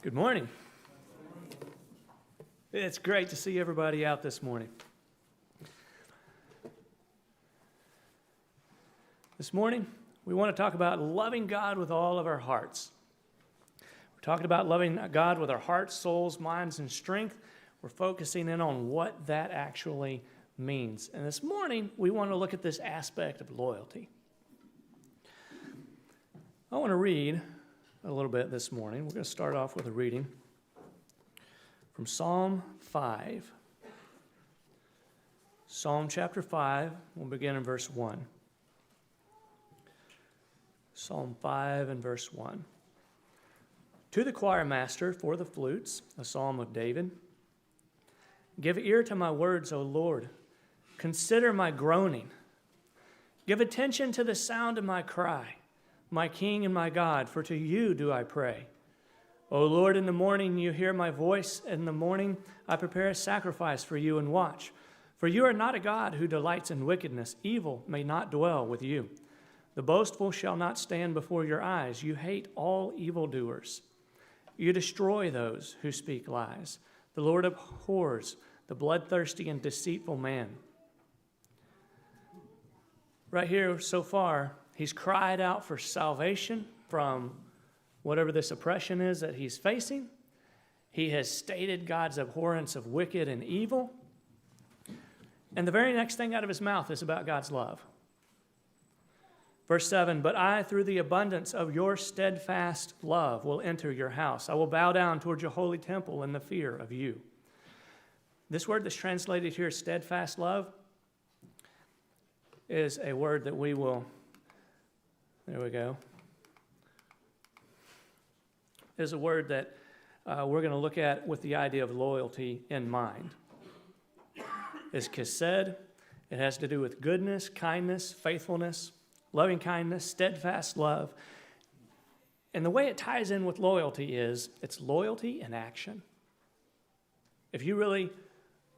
Good morning. It's great to see everybody out this morning. This morning, we want to talk about loving God with all of our hearts. We're talking about loving God with our hearts, souls, minds, and strength. We're focusing in on what that actually means. And this morning, we want to look at this aspect of loyalty. I want to read a little bit this morning. We're going to start off with a reading from Psalm 5. Psalm chapter 5, we'll begin in verse 1. Psalm 5 and verse 1. To the choir master for the flutes, a psalm of David. Give ear to my words, O Lord. Consider my groaning. Give attention to the sound of my cry, my King and my God, for to you do I pray. O Lord, in the morning you hear my voice. In the morning I prepare a sacrifice for you and watch. For you are not a God who delights in wickedness. Evil may not dwell with you. The boastful shall not stand before your eyes. You hate all evildoers. You destroy those who speak lies. The Lord abhors the bloodthirsty and deceitful man. Right here so far, he's cried out for salvation from whatever this oppression is that he's facing. He has stated God's abhorrence of wicked and evil. And the very next thing out of his mouth is about God's love. Verse 7, but I, through the abundance of your steadfast love, will enter your house. I will bow down toward your holy temple in the fear of you. This word that's translated here, steadfast love, is a word that we will, there we go, is a word that we're going to look at with the idea of loyalty in mind. It's chesed. It has to do with goodness, kindness, faithfulness, loving kindness, steadfast love. And the way it ties in with loyalty is it's loyalty in action. If you really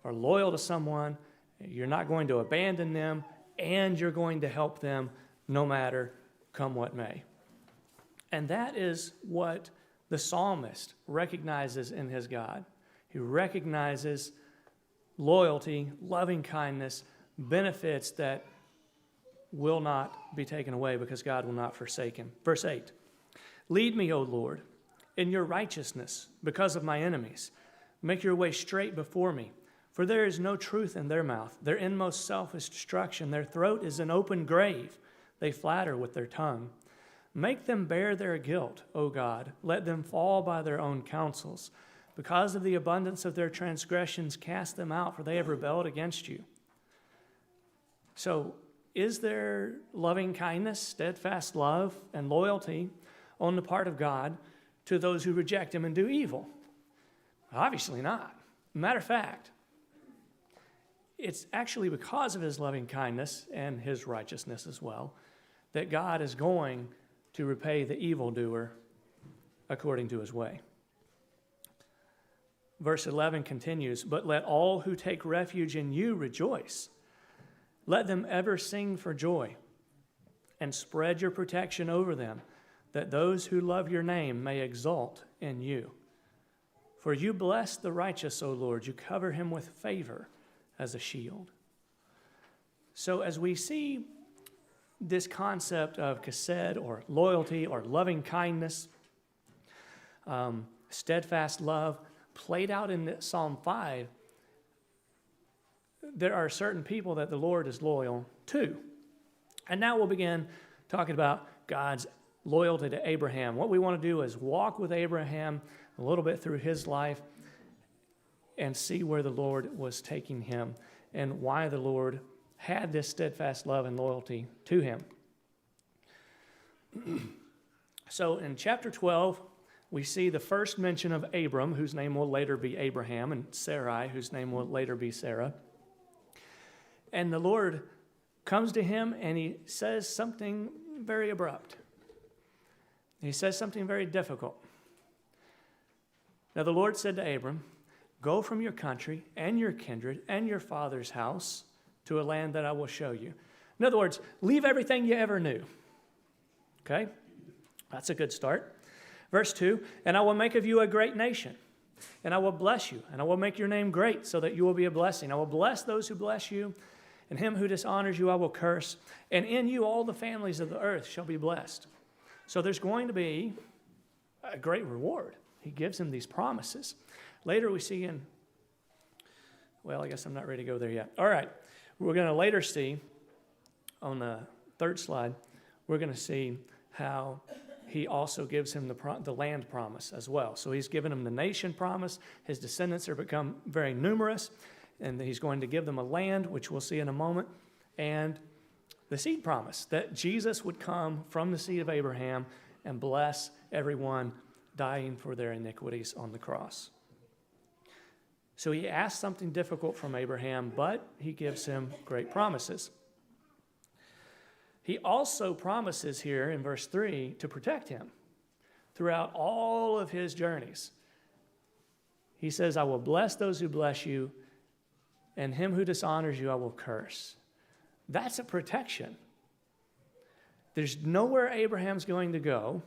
are loyal to someone, you're not going to abandon them, and you're going to help them no matter come what may. And that is what the psalmist recognizes in his God. He recognizes loyalty, loving kindness, benefits that will not be taken away because God will not forsake him. Verse 8, lead me, O Lord, in your righteousness because of my enemies. Make your way straight before me, for there is no truth in their mouth. Their inmost self is destruction. Their throat is an open grave. They flatter with their tongue. Make them bear their guilt, O God. Let them fall by their own counsels. Because of the abundance of their transgressions, cast them out, for they have rebelled against you. So, is there loving kindness, steadfast love, and loyalty on the part of God to those who reject him and do evil? Obviously not. Matter of fact, it's actually because of his loving kindness and his righteousness as well that God is going to repay the evildoer according to his way. Verse 11 continues, but let all who take refuge in you rejoice. Let them ever sing for joy, and spread your protection over them, that those who love your name may exult in you. For you bless the righteous, O Lord. You cover him with favor as a shield. So as we see this concept of chesed, or loyalty, or loving kindness, steadfast love, played out in Psalm 5, there are certain people that the Lord is loyal to. And now we'll begin talking about God's loyalty to Abraham. What we want to do is walk with Abraham a little bit through his life and see where the Lord was taking him and why the Lord had this steadfast love and loyalty to him. So in chapter 12, we see the first mention of Abram, whose name will later be Abraham, and Sarai, whose name will later be Sarah. And the Lord comes to him and he says something very abrupt. He says something very difficult. Now the Lord said to Abram, go from your country and your kindred and your father's house to a land that I will show you. In other words, leave everything you ever knew. Okay? That's a good start. Verse 2, and I will make of you a great nation, and I will bless you, and I will make your name great so that you will be a blessing. I will bless those who bless you, and him who dishonors you I will curse, and in you all the families of the earth shall be blessed. So there's going to be a great reward. He gives him these promises. Later we see I guess I'm not ready to go there yet. All right, we're going to later see, on the third slide, we're going to see how he also gives him the land promise as well. So he's given him the nation promise. His descendants are become very numerous, and he's going to give them a land, which we'll see in a moment, and the seed promise, that Jesus would come from the seed of Abraham and bless everyone, dying for their iniquities on the cross. So he asks something difficult from Abraham, but he gives him great promises. He also promises here in verse 3 to protect him throughout all of his journeys. He says, I will bless those who bless you, and him who dishonors you I will curse. That's a protection. There's nowhere Abraham's going to go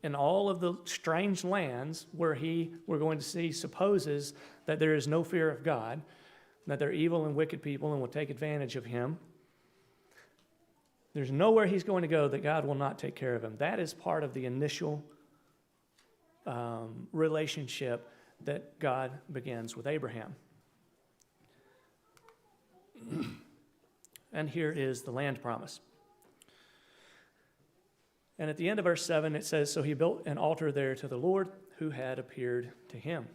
in all of the strange lands where we're going to see, supposes that there is no fear of God, that they're evil and wicked people and will take advantage of him. There's nowhere he's going to go that God will not take care of him. That is part of the initial relationship that God begins with Abraham. And here is the land promise. And at the end of verse 7, it says, so he built an altar there to the Lord who had appeared to him.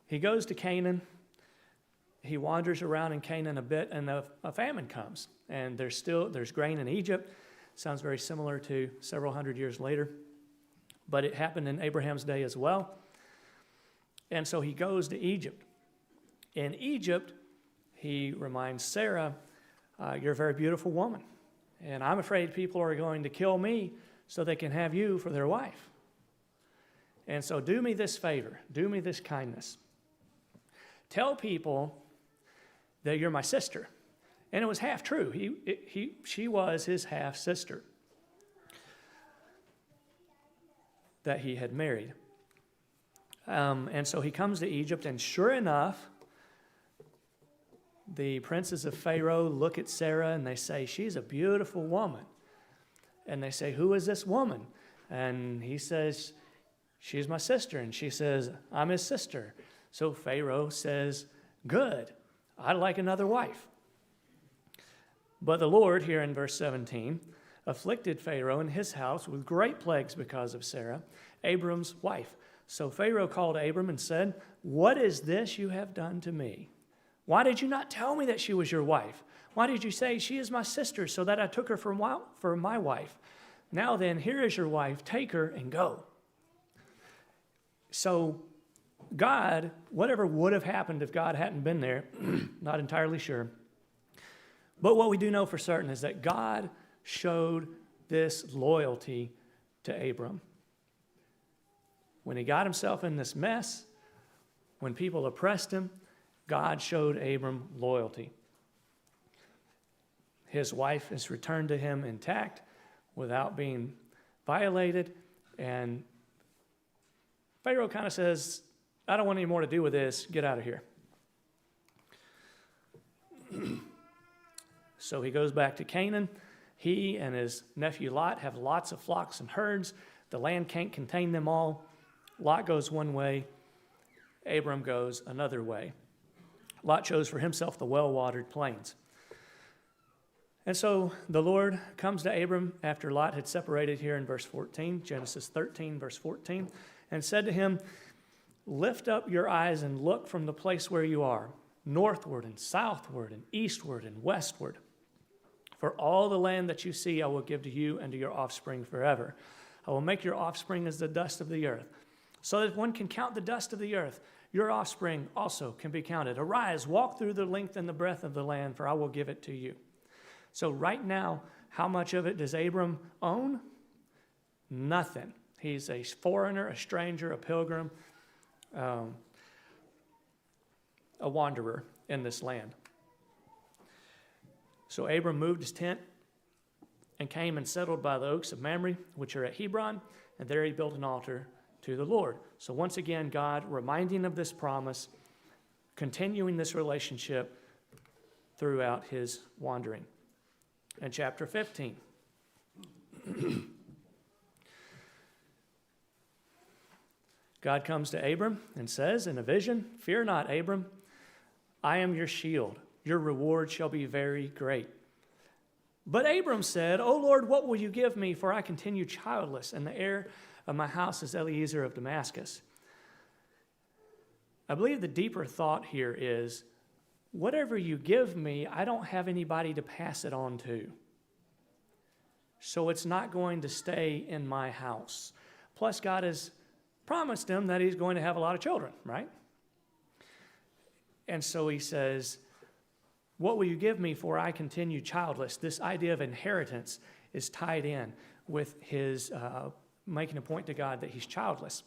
He goes to Canaan. He wanders around in Canaan a bit, and a famine comes. And there's grain in Egypt. Sounds very similar to several hundred years later. But it happened in Abraham's day as well. And so he goes to Egypt. In Egypt, he reminds Sarah, you're a very beautiful woman. And I'm afraid people are going to kill me so they can have you for their wife. And so do me this favor. Do me this kindness. Tell people that you're my sister. And it was half true. She was his half sister that he had married. And so he comes to Egypt, and sure enough, the princes of Pharaoh look at Sarah and they say, she's a beautiful woman. And they say, who is this woman? And he says, she's my sister. And she says, I'm his sister. So Pharaoh says, good, I'd like another wife. But the Lord, here in verse 17, afflicted Pharaoh and his house with great plagues because of Sarah, Abram's wife. So Pharaoh called Abram and said, what is this you have done to me? Why did you not tell me that she was your wife? Why did you say, she is my sister, so that I took her for my wife? Now then, here is your wife. Take her and go. So God, whatever would have happened if God hadn't been there, not entirely sure. But what we do know for certain is that God showed this loyalty to Abram. When he got himself in this mess, when people oppressed him, God showed Abram loyalty. His wife is returned to him intact without being violated. And Pharaoh kind of says, I don't want any more to do with this. Get out of here. So he goes back to Canaan. He and his nephew Lot have lots of flocks and herds. The land can't contain them all. Lot goes one way. Abram goes another way. Lot chose for himself the well-watered plains. And so the Lord comes to Abram after Lot had separated here in verse 14, Genesis 13, verse 14, and said to him, lift up your eyes and look from the place where you are, northward and southward and eastward and westward. For all the land that you see I will give to you and to your offspring forever. I will make your offspring as the dust of the earth, so that one can count the dust of the earth. Your offspring also can be counted. Arise, walk through the length and the breadth of the land, for I will give it to you. So right now, how much of it does Abram own? Nothing. He's a foreigner, a stranger, a pilgrim, a wanderer in this land. So Abram moved his tent and came and settled by the oaks of Mamre, which are at Hebron, and there he built an altar to the Lord. So once again, God reminding of this promise, continuing this relationship throughout his wandering. In chapter 15, God comes to Abram and says in a vision, "Fear not, Abram, I am your shield. Your reward shall be very great." But Abram said, "O Lord, what will you give me? For I continue childless, and the heir of my house is Eliezer of Damascus." I believe the deeper thought here is, whatever you give me, I don't have anybody to pass it on to. So it's not going to stay in my house. Plus, God has promised him that he's going to have a lot of children, right? And so he says, "What will you give me, for I continue childless?" This idea of inheritance is tied in with his making a point to God that he's childless.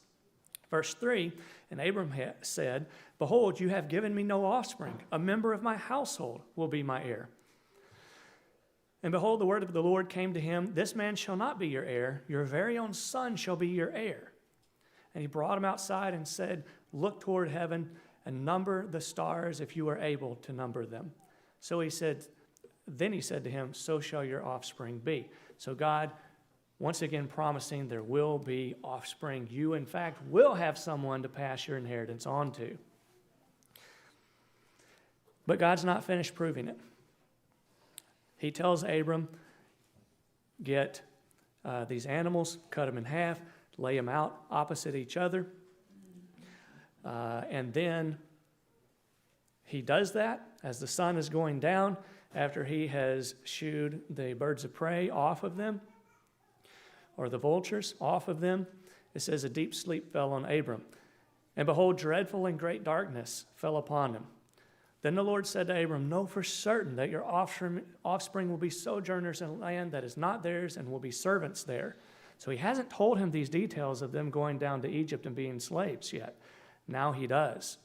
Verse 3, and Abram said, "Behold, you have given me no offspring. A member of my household will be my heir." And behold, the word of the Lord came to him, "This man shall not be your heir. Your very own son shall be your heir." And he brought him outside and said, "Look toward heaven and number the stars if you are able to number them." So he said, then he said to him, "So shall your offspring be." So God, once again promising there will be offspring. You, in fact, will have someone to pass your inheritance on to. But God's not finished proving it. He tells Abram, get these animals, cut them in half, lay them out opposite each other. And then he does that as the sun is going down, after he has shooed the birds of prey off of them, or the vultures off of them. It says, a deep sleep fell on Abram. And behold, dreadful and great darkness fell upon him. Then the Lord said to Abram, "Know for certain that your offspring will be sojourners in a land that is not theirs, and will be servants there." So he hasn't told him these details of them going down to Egypt and being slaves yet. Now he does.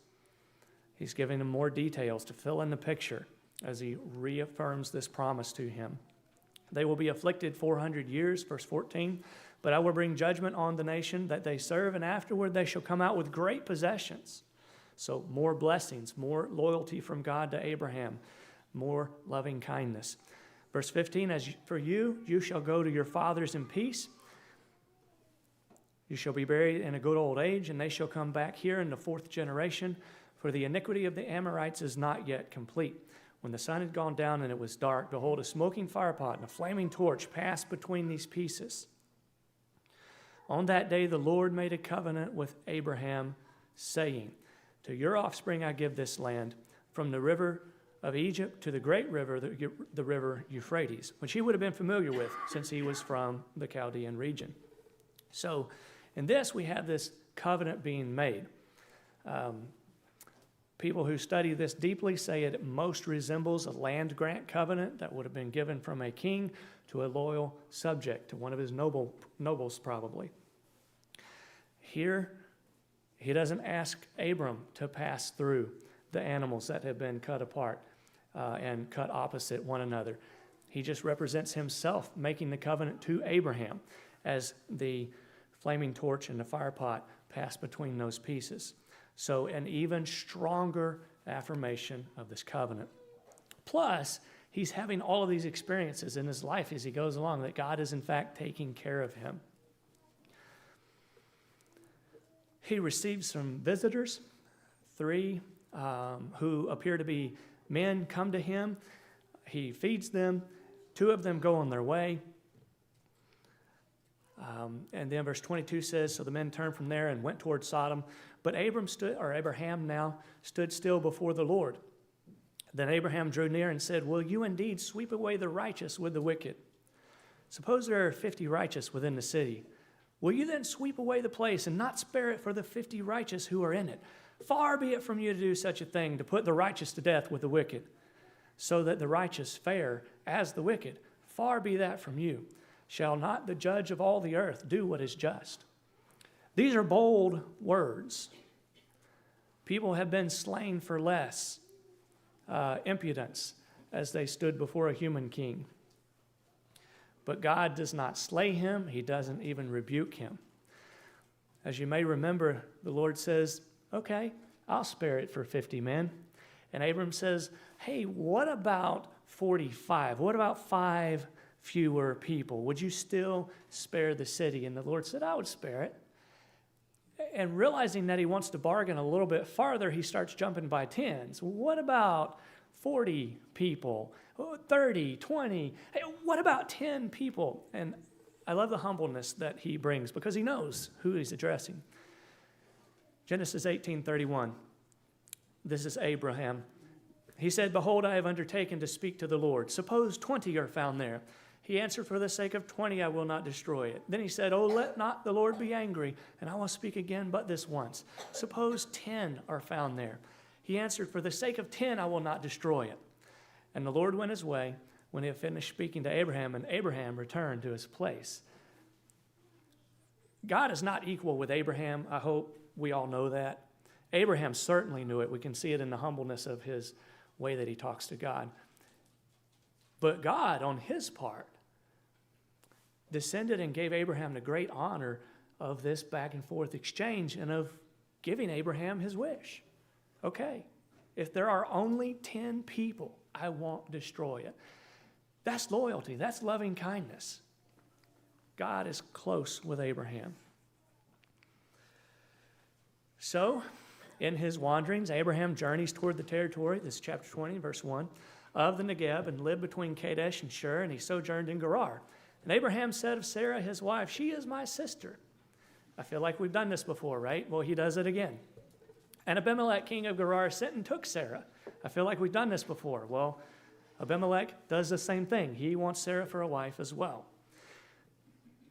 He's giving him more details to fill in the picture as he reaffirms this promise to him. They will be afflicted 400 years, verse 14, "But I will bring judgment on the nation that they serve, and afterward they shall come out with great possessions." So more blessings, more loyalty from God to Abraham, more loving kindness. Verse 15, "As for you, you shall go to your fathers in peace. You shall be buried in a good old age, and they shall come back here in the fourth generation, for the iniquity of the Amorites is not yet complete. When the sun had gone down and it was dark, behold, a smoking firepot and a flaming torch passed between these pieces. On that day the Lord made a covenant with Abraham, saying, to your offspring I give this land, from the river of Egypt to the great river, the river Euphrates," which he would have been familiar with since he was from the Chaldean region. So in this, we have this covenant being made. People who study this deeply say it most resembles a land grant covenant that would have been given from a king to a loyal subject, to one of his nobles probably. Here, he doesn't ask Abram to pass through the animals that have been cut apart and cut opposite one another. He just represents himself making the covenant to Abraham as the flaming torch and the fire pot pass between those pieces. So an even stronger affirmation of this covenant. Plus, he's having all of these experiences in his life as he goes along, that God is in fact taking care of him. He receives some visitors, 3 who appear to be men, come to him. He feeds them. 2 of them go on their way. And then verse 22 says, so the men turned from there and went toward Sodom. But Abraham now stood still before the Lord. Then Abraham drew near and said, will you indeed sweep away the righteous with the wicked? Suppose there are 50 righteous within the city. Will you then sweep away the place and not spare it for the 50 righteous who are in it? Far be it from you to do such a thing, to put the righteous to death with the wicked, so that the righteous fare as the wicked. Far be that from you. Shall not the judge of all the earth do what is just? These are bold words. People have been slain for less. Impudence as they stood before a human king. But God does not slay him. He doesn't even rebuke him. As you may remember, the Lord says, okay, I'll spare it for 50 men. And Abram says, hey, what about 45? What about 5 fewer people? Would you still spare the city? And the Lord said, I would spare it. And realizing that he wants to bargain a little bit farther, he starts jumping by tens. What about 40 people? 30, 20? Hey, what about 10 people? And I love the humbleness that he brings because he knows who he's addressing. Genesis 18:31. This is Abraham. He said, behold, I have undertaken to speak to the Lord. Suppose 20 are found there. He answered, for the sake of 20, I will not destroy it. Then he said, oh, let not the Lord be angry, and I will speak again but this once. Suppose 10 are found there. He answered, for the sake of 10, I will not destroy it. And the Lord went his way when he had finished speaking to Abraham, and Abraham returned to his place. God is not equal with Abraham. I hope we all know that. Abraham certainly knew it. We can see it in the humbleness of his way that he talks to God. But God, on his part, descended and gave Abraham the great honor of this back and forth exchange and of giving Abraham his wish. Okay, if there are only 10 people, I won't destroy it. That's loyalty. That's loving kindness. God is close with Abraham. So, in his wanderings, Abraham journeys toward the territory, this is chapter 20, verse 1, of the Negeb, and lived between Kadesh and Shur, and he sojourned in Gerar. And Abraham said of Sarah, his wife, she is my sister. I feel like we've done this before, right? Well, he does it again. And Abimelech, king of Gerar, sent and took Sarah. I feel like we've done this before. Well, Abimelech does the same thing. He wants Sarah for a wife as well.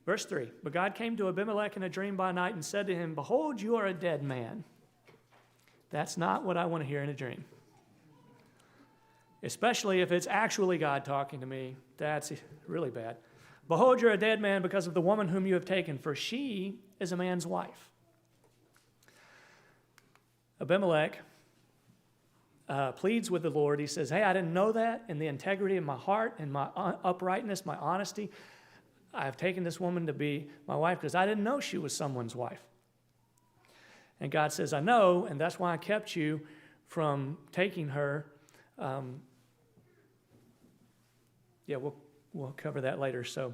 Verse 3, but God came to Abimelech in a dream by night and said to him, behold, you are a dead man. That's not what I want to hear in a dream. Especially if it's actually God talking to me. That's really bad. Behold, you're a dead man because of the woman whom you have taken, for she is a man's wife. Abimelech pleads with the Lord. He says, hey, I didn't know that. In the integrity of my heart and my uprightness, my honesty, I have taken this woman to be my wife because I didn't know she was someone's wife. And God says, I know, and that's why I kept you from taking her. We'll cover that later. So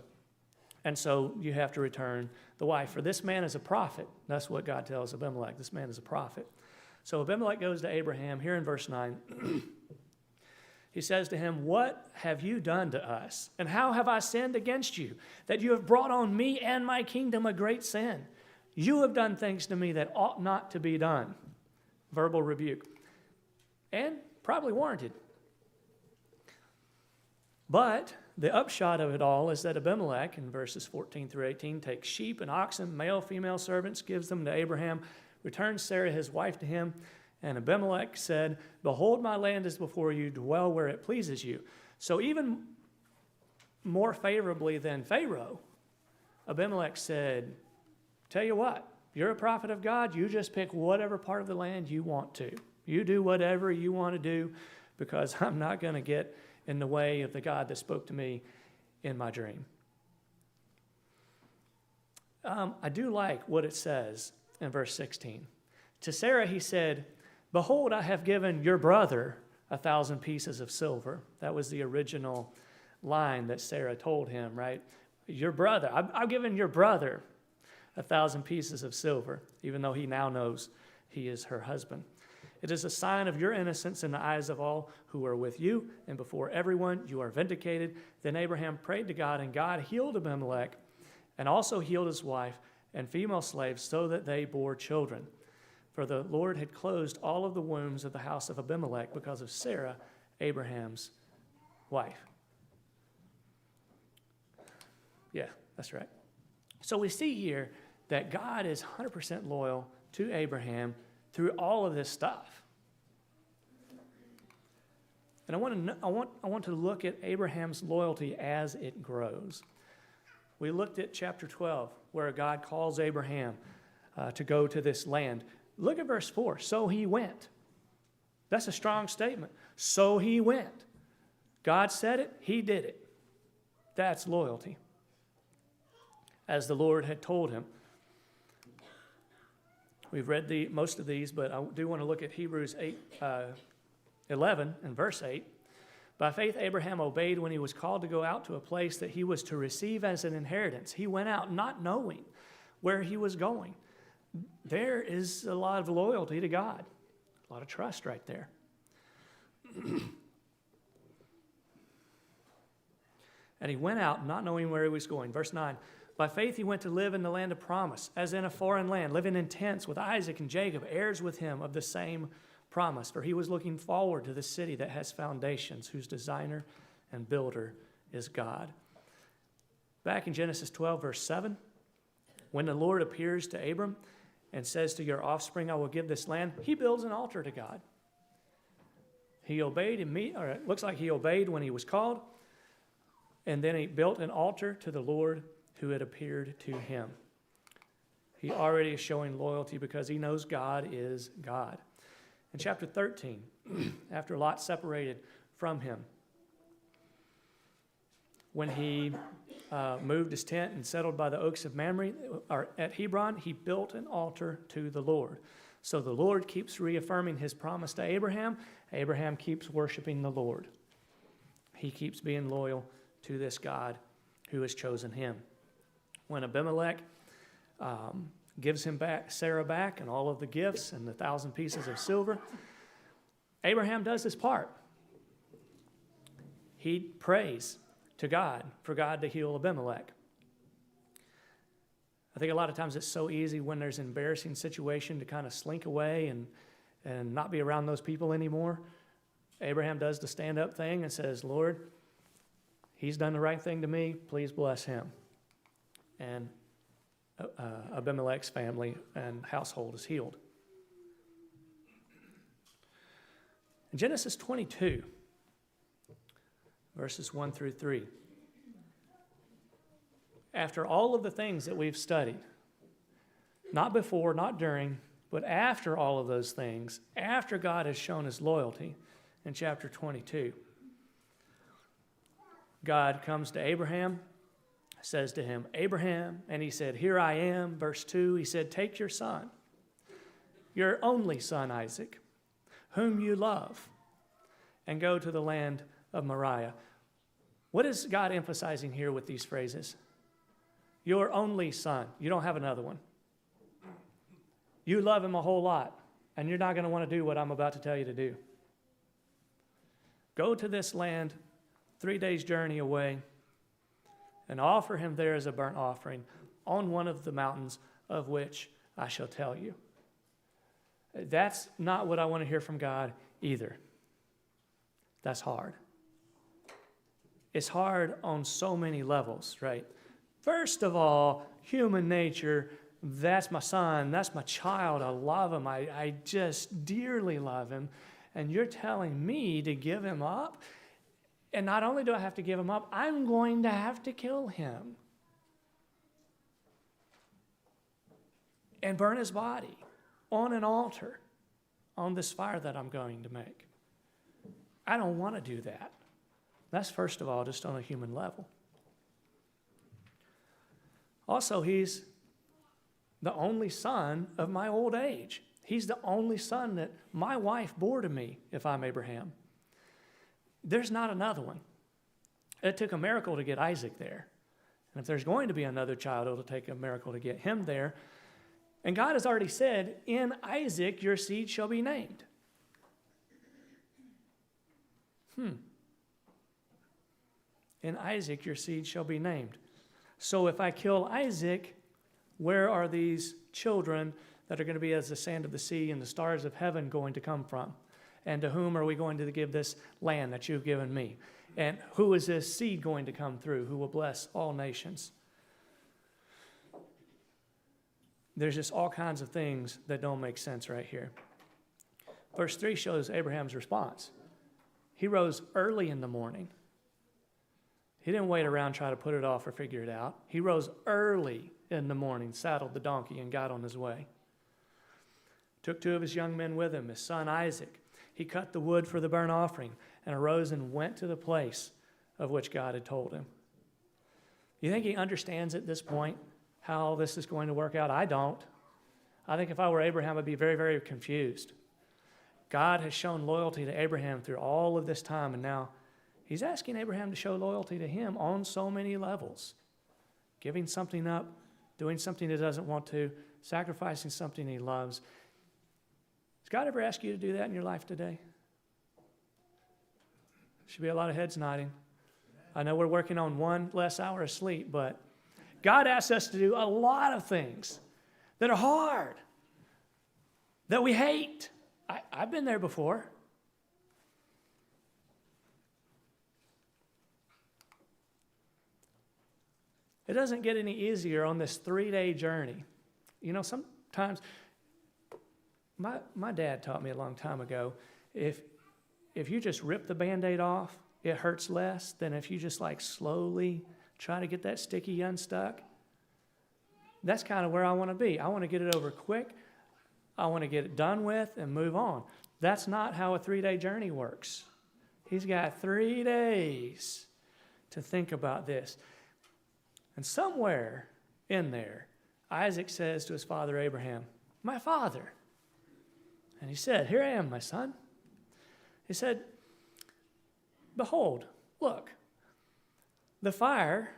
you have to return the wife. For this man is a prophet. That's what God tells Abimelech. This man is a prophet. So Abimelech goes to Abraham here in verse 9. He says to him, what have you done to us? And how have I sinned against you, that you have brought on me and my kingdom a great sin? You have done things to me that ought not to be done. Verbal rebuke. And probably warranted. But the upshot of it all is that Abimelech, in verses 14 through 18, takes sheep and oxen, male, female servants, gives them to Abraham, returns Sarah, his wife, to him. And Abimelech said, behold, my land is before you, dwell where it pleases you. So even more favorably than Pharaoh, Abimelech said, tell you what, you're a prophet of God, you just pick whatever part of the land you want to. You do whatever you want to do because I'm not going to get in the way of the God that spoke to me in my dream. I do like what it says in verse 16. To Sarah he said, behold, I have given your brother 1,000 pieces of silver. That was the original line that Sarah told him, right? Your brother, I've given your brother 1,000 pieces of silver, even though he now knows he is her husband. It is a sign of your innocence in the eyes of all who are with you, and before everyone you are vindicated. Then Abraham prayed to God, and God healed Abimelech, and also healed his wife and female slaves, so that they bore children. For the Lord had closed all of the wombs of the house of Abimelech because of Sarah, Abraham's wife. Yeah, that's right. So we see here that God is 100% loyal to Abraham through all of this stuff. And I want to look at Abraham's loyalty as it grows. We looked at chapter 12, where God calls Abraham to go to this land. Look at verse 4. So he went. That's a strong statement. So he went. God said it, he did it. That's loyalty. as the Lord had told him. We've read most of these, but I do want to look at Hebrews 11 and verse 8. By faith, Abraham obeyed when he was called to go out to a place that he was to receive as an inheritance. He went out not knowing where he was going. There is a lot of loyalty to God, a lot of trust right there. And he went out not knowing where he was going. Verse 9, by faith he went to live in the land of promise, as in a foreign land, living in tents with Isaac and Jacob, heirs with him of the same promise. For he was looking forward to the city that has foundations, whose designer and builder is God. Back in Genesis 12, verse 7, when the Lord appears to Abram and says, to your offspring I will give this land, he builds an altar to God. He obeyed, or it looks like he obeyed when he was called, and then he built an altar to the Lord who had appeared to him. He already is showing loyalty because he knows God is God. In chapter 13, after Lot separated from him, when he moved his tent and settled by the oaks of Mamre, or at Hebron, he built an altar to the Lord. So the Lord keeps reaffirming his promise to Abraham. Abraham keeps worshiping the Lord. He keeps being loyal to this God who has chosen him. When Abimelech gives him back Sarah back and all of the gifts and the 1,000 pieces of silver, Abraham does his part. He prays to God for God to heal Abimelech. I think a lot of times it's so easy when there's an embarrassing situation to kind of slink away and not be around those people anymore. Abraham does the stand-up thing and says, Lord, he's done the right thing to me. Please bless him. And Abimelech's family and household is healed. In Genesis 22, verses 1 through 3, after all of the things that we've studied, not before, not during, but after all of those things, after God has shown his loyalty in chapter 22, God comes to Abraham, says to him, Abraham, and he said, here I am. Verse 2, he said, take your son, your only son Isaac, whom you love, and go to the land of Moriah. What is God emphasizing here with these phrases? Your only son. You don't have another one. You love him a whole lot, and you're not going to want to do what I'm about to tell you to do. Go to this land 3 days' journey away and offer him there as a burnt offering on one of the mountains of which I shall tell you. That's not what I want to hear from God either. That's hard. It's hard on so many levels, right? First of all, human nature, that's my son, that's my child, I love him, I just dearly love him, and you're telling me to give him up? And not only do I have to give him up, I'm going to have to kill him and burn his body on an altar on this fire that I'm going to make. I don't want to do that. That's first of all, just on a human level. Also, he's the only son of my old age. He's the only son that my wife bore to me, if I'm Abraham. There's not another one. It took a miracle to get Isaac there. And if there's going to be another child, it'll take a miracle to get him there. And God has already said, in Isaac your seed shall be named. In Isaac your seed shall be named. So if I kill Isaac, where are these children that are going to be as the sand of the sea and the stars of heaven going to come from? And to whom are we going to give this land that you've given me? And who is this seed going to come through who will bless all nations? There's just all kinds of things that don't make sense right here. Verse 3 shows Abraham's response. He rose early in the morning. He didn't wait around, try to put it off or figure it out. He rose early in the morning, saddled the donkey, and got on his way. Took 2 of his young men with him, his son Isaac. He cut the wood for the burnt offering and arose and went to the place of which God had told him. You think he understands at this point how this is going to work out. I don't. I think if I were Abraham, I'd be very, very confused. God has shown loyalty to Abraham through all of this time, and now he's asking Abraham to show loyalty to him on so many levels. Giving something up, doing something he doesn't want to, sacrificing something he loves. Has God ever asked you to do that in your life today? Should be a lot of heads nodding. I know we're working on one less hour of sleep, but God asks us to do a lot of things that are hard, that we hate. I've been there before. It doesn't get any easier on this 3-day journey. You know, sometimes, my dad taught me a long time ago, if you just rip the Band-Aid off, it hurts less than if you just like slowly try to get that sticky unstuck. That's kind of where I want to be. I want to get it over quick. I want to get it done with and move on. That's not how a 3-day journey works. He's got 3 days to think about this. And somewhere in there, Isaac says to his father Abraham, "My father." And he said, "Here I am, my son." He said, "Behold, look, the fire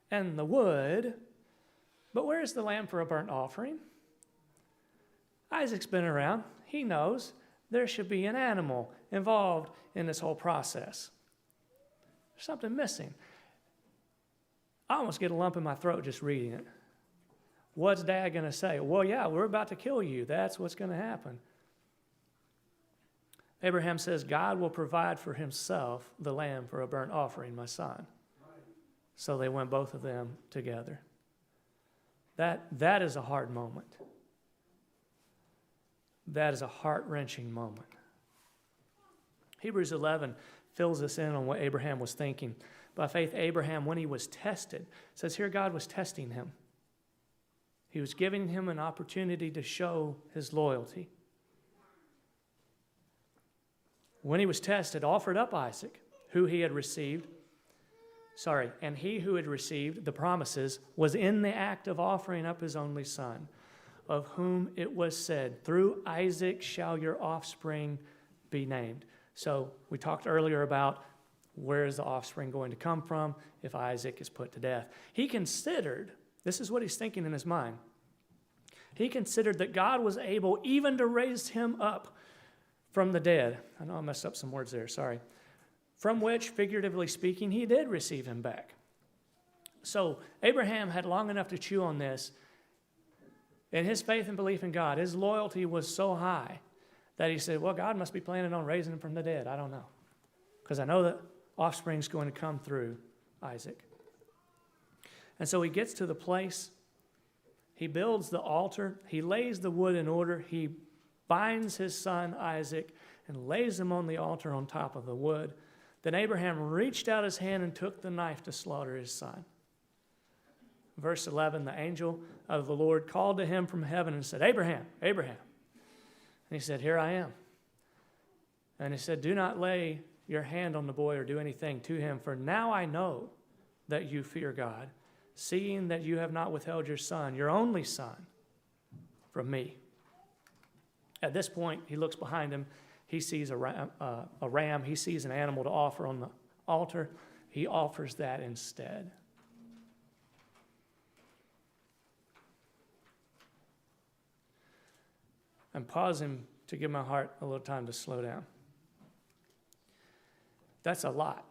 and the wood, but where's the lamb for a burnt offering?" Isaac's been around. He knows there should be an animal involved in this whole process. There's something missing. I almost get a lump in my throat just reading it. What's Dad going to say? Well, yeah, we're about to kill you. That's what's going to happen. Abraham says, God will provide for himself the lamb for a burnt offering, my son. So they went, both of them, together. That is a hard moment. That is a heart-wrenching moment. Hebrews 11 fills us in on what Abraham was thinking. By faith, Abraham, when he was tested, says here God was testing him. He was giving him an opportunity to show his loyalty. When he was tested, offered up Isaac, and he who had received the promises was in the act of offering up his only son, of whom it was said, "Through Isaac shall your offspring be named." So we talked earlier about where is the offspring going to come from if Isaac is put to death. He considered, this is what he's thinking in his mind, he considered that God was able even to raise him up from the dead. I know I messed up some words there, sorry. From which, figuratively speaking, he did receive him back. So Abraham had long enough to chew on this, and his faith and belief in God, his loyalty was so high that he said, well, God must be planning on raising him from the dead. I don't know. Because I know that offspring's going to come through Isaac. And so he gets to the place, he builds the altar, he lays the wood in order, he binds his son Isaac and lays him on the altar on top of the wood. Then Abraham reached out his hand and took the knife to slaughter his son. Verse 11, the angel of the Lord called to him from heaven and said, "Abraham, Abraham." And he said, "Here I am." And he said, "Do not lay your hand on the boy or do anything to him, for now I know that you fear God, seeing that you have not withheld your son, your only son, from me." At this point, he looks behind him. He sees a ram. He sees an animal to offer on the altar. He offers that instead. I'm pausing to give my heart a little time to slow down. That's a lot.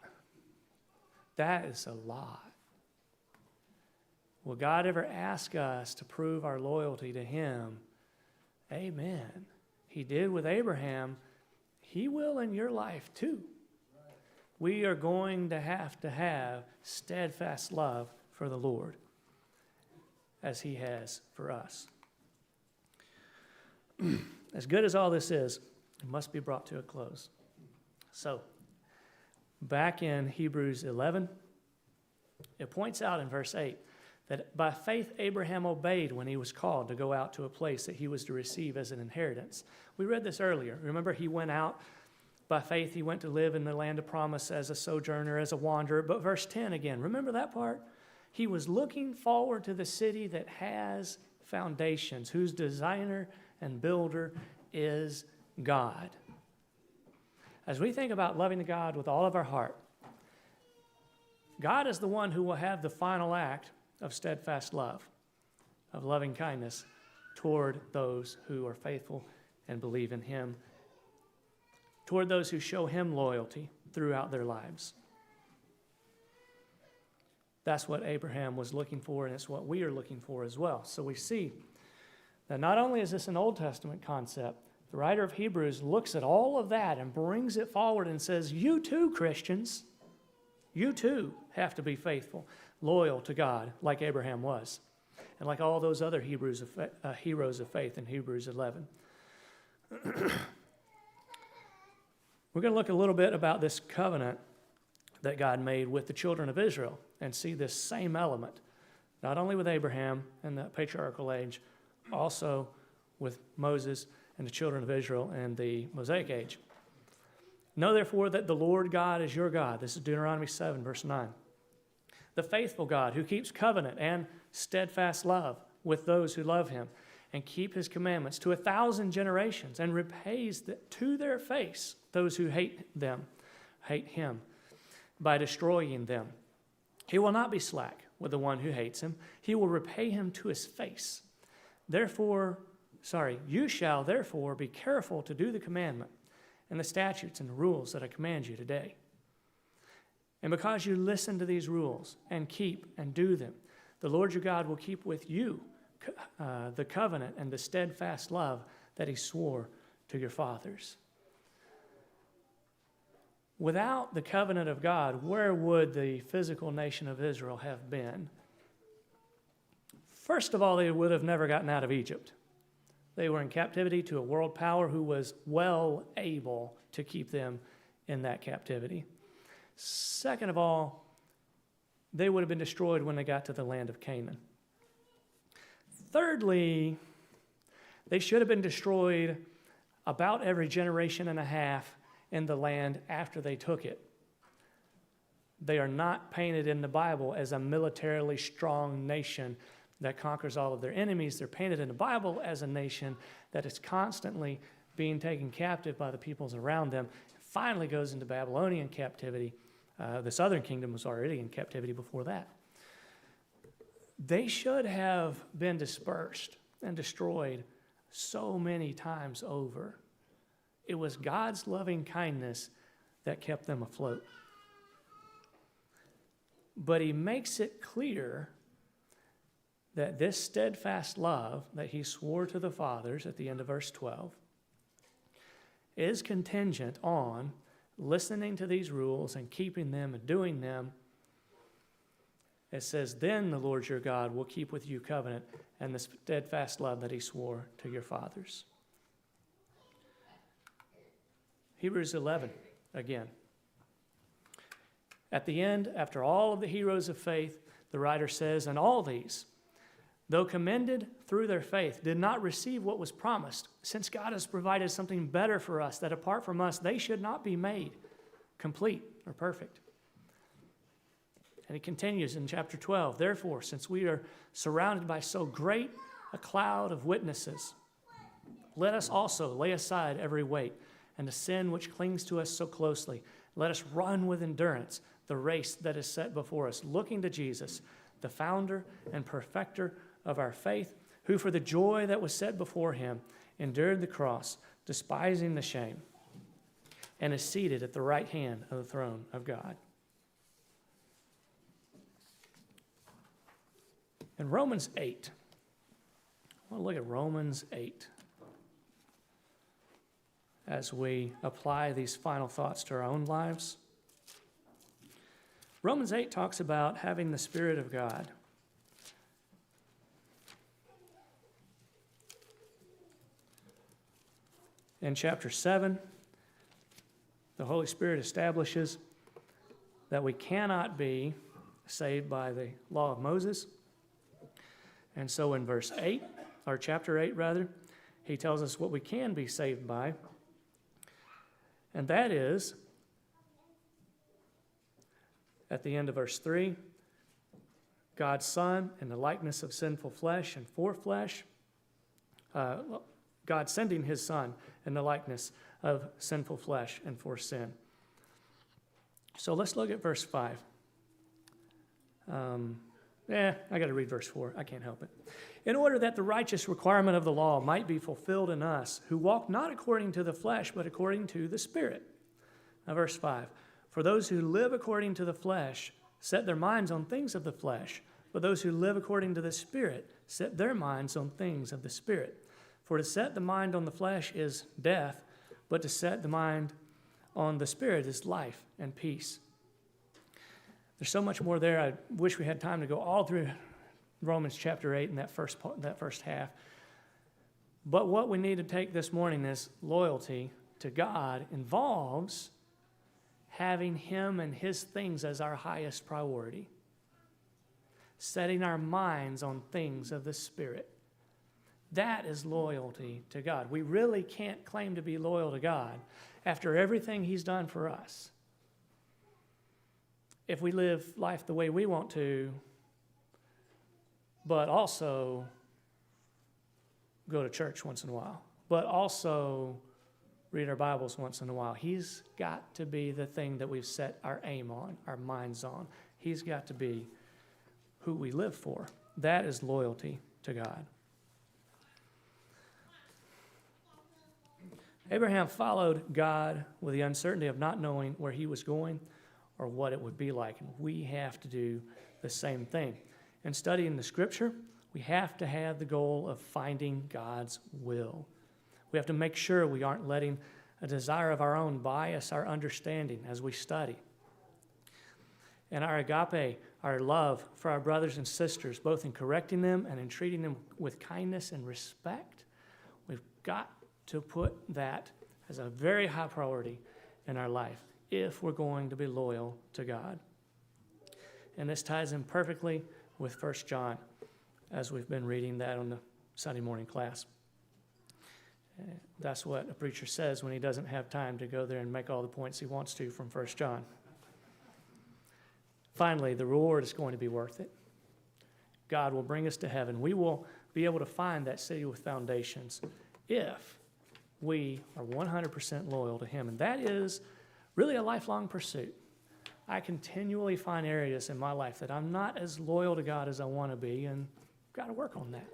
That is a lot. Will God ever ask us to prove our loyalty to him? Amen. He did with Abraham. He will in your life too. We are going to have steadfast love for the Lord as he has for us. As good as all this is, it must be brought to a close. So, back in Hebrews 11, it points out in verse 8 that by faith Abraham obeyed when he was called to go out to a place that he was to receive as an inheritance. We read this earlier. Remember, he went out by faith. He went to live in the land of promise as a sojourner, as a wanderer. But verse 10 again, remember that part? He was looking forward to the city that has foundations, whose designer and builder is God. As we think about loving God with all of our heart, God is the one who will have the final act of steadfast love, of loving kindness toward those who are faithful and believe in Him, toward those who show Him loyalty throughout their lives. That's what Abraham was looking for, and it's what we are looking for as well. So we see that not only is this an Old Testament concept, the writer of Hebrews looks at all of that and brings it forward and says, you too, Christians, you too have to be faithful, loyal to God like Abraham was, and like all those other heroes of faith in Hebrews 11. We're going to look a little bit about this covenant that God made with the children of Israel and see this same element, not only with Abraham in the patriarchal age, also with Moses and the children of Israel in the Mosaic age. Know therefore that the Lord God is your God. This is Deuteronomy 7, verse 9. The faithful God who keeps covenant and steadfast love with those who love Him and keep His commandments to 1,000 generations, and repays to their face those who hate Him, by destroying them. He will not be slack with the one who hates Him. He will repay him to his face. You shall therefore be careful to do the commandment and the statutes and the rules that I command you today. And because you listen to these rules and keep and do them, the Lord your God will keep with you the covenant and the steadfast love that He swore to your fathers. Without the covenant of God, where would the physical nation of Israel have been? First of all, they would have never gotten out of Egypt. They were in captivity to a world power who was well able to keep them in that captivity. Second of all, they would have been destroyed when they got to the land of Canaan. Thirdly, they should have been destroyed about every generation and a half in the land after they took it. They are not painted in the Bible as a militarily strong nation that conquers all of their enemies. They're painted in the Bible as a nation that is constantly being taken captive by the peoples around them, and finally goes into Babylonian captivity. The southern kingdom was already in captivity before that. They should have been dispersed and destroyed so many times over. It was God's loving kindness that kept them afloat. But He makes it clear that this steadfast love that He swore to the fathers at the end of verse 12 is contingent on listening to these rules and keeping them and doing them. It says, then the Lord your God will keep with you covenant and the steadfast love that He swore to your fathers. Hebrews 11, again. At the end, after all of the heroes of faith, the writer says, and all these, though commended through their faith, did not receive what was promised, since God has provided something better for us, that apart from us, they should not be made complete or perfect. And he continues in chapter 12, therefore, since we are surrounded by so great a cloud of witnesses, let us also lay aside every weight and the sin which clings to us so closely. Let us run with endurance the race that is set before us, looking to Jesus, the founder and perfecter of our faith, who for the joy that was set before Him endured the cross, despising the shame, and is seated at the right hand of the throne of God. In Romans 8, I want to look at Romans 8 as we apply these final thoughts to our own lives. Romans 8 talks about having the Spirit of God. In chapter 7, the Holy Spirit establishes that we cannot be saved by the law of Moses. And so in verse 8, or chapter 8 rather, he tells us what we can be saved by. And that is, at the end of verse 3, God's Son in the likeness of sinful flesh and for flesh. God sending his Son in the likeness of sinful flesh and for sin. So let's look at verse 5. I got to read verse 4. I can't help it. In order that the righteous requirement of the law might be fulfilled in us, who walk not according to the flesh, but according to the Spirit. Now, verse 5. For those who live according to the flesh set their minds on things of the flesh, but those who live according to the Spirit set their minds on things of the Spirit. For to set the mind on the flesh is death, but to set the mind on the Spirit is life and peace. There's so much more there. I wish we had time to go all through Romans chapter 8 in that first half. But what we need to take this morning is loyalty to God involves having him and his things as our highest priority. Setting our minds on things of the Spirit. That is loyalty to God. We really can't claim to be loyal to God after everything he's done for us. If we live life the way we want to, but also go to church once in a while, but also read our Bibles once in a while. He's got to be the thing that we've set our aim on, our minds on. He's got to be who we live for. That is loyalty to God. Abraham followed God with the uncertainty of not knowing where he was going or what it would be like. And we have to do the same thing. In studying the Scripture, we have to have the goal of finding God's will. We have to make sure we aren't letting a desire of our own bias our understanding as we study. And our agape, our love for our brothers and sisters, both in correcting them and in treating them with kindness and respect, we've got to put that as a very high priority in our life if we're going to be loyal to God. And this ties in perfectly with 1 John, as we've been reading that on the Sunday morning class. That's what a preacher says when he doesn't have time to go there and make all the points he wants to from 1 John. Finally, the reward is going to be worth it. God will bring us to heaven. We will be able to find that city with foundations if we are 100% loyal to him. And that is really a lifelong pursuit. I continually find areas in my life that I'm not as loyal to God as I want to be, and I've got to work on that.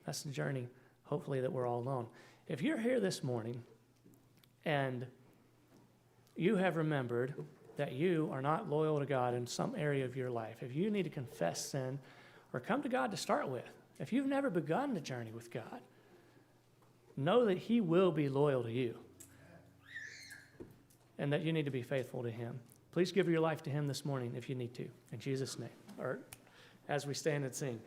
That's the journey, hopefully, that we're all on. If you're here this morning and you have remembered that you are not loyal to God in some area of your life, if you need to confess sin or come to God to start with, if you've never begun the journey with God, know that he will be loyal to you and that you need to be faithful to him. Please give your life to him this morning if you need to. In Jesus' name, or as we stand and sing.